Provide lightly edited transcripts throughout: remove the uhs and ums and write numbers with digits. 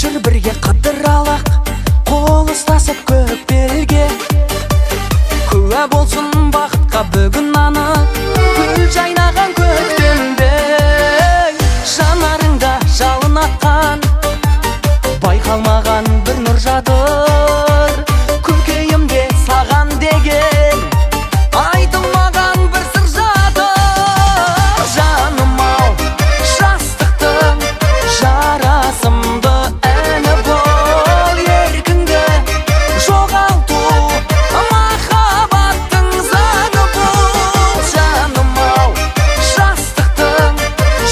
жүр бірге қыдыралақ, қол ұстасып көп белге. Куә болсын бақытқа бүгін анық, гүл жайнаған көктемде. Жанарыңда жалын атқан, байқалмаған бір нұр жатыр. Көкейімде саған деген айтылмаған бір сыр жатыр. Жаным ау, жастықтың жарасымды әні бол. Еркіңді жоғалту махаббаттың заңы бұл. Жаным ау, жастықтың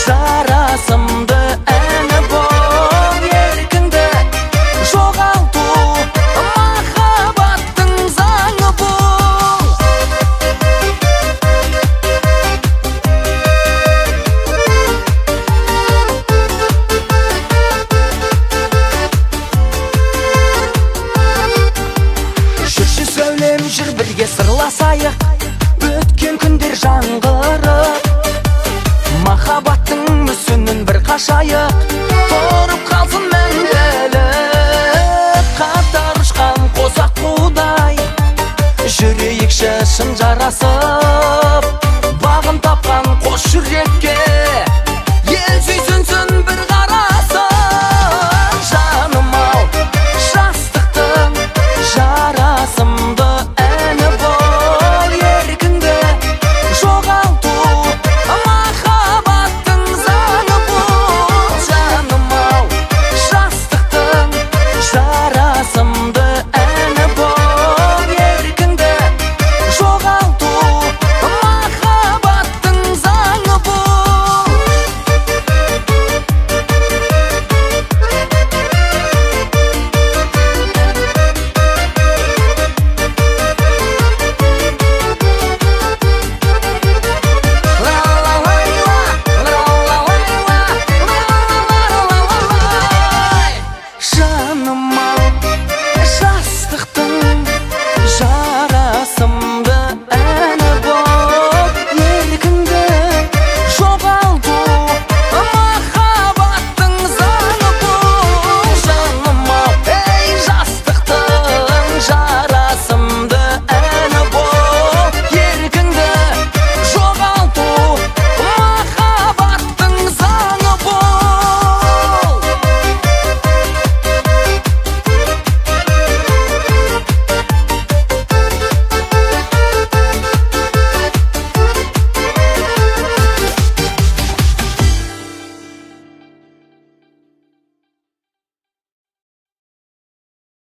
жарасымды әні бол. Еркіңді жоғалту махаббаттың заңы бұл. Жүрші сәулем, жүр бірге сырласайық, өткен күндер жаңғырып. Махаббаттың мүсінін бір қашайық, тұрып қалсын мәңгілік. Қатар ұшқан қосақ қудай, жүрейікші шын жарасып.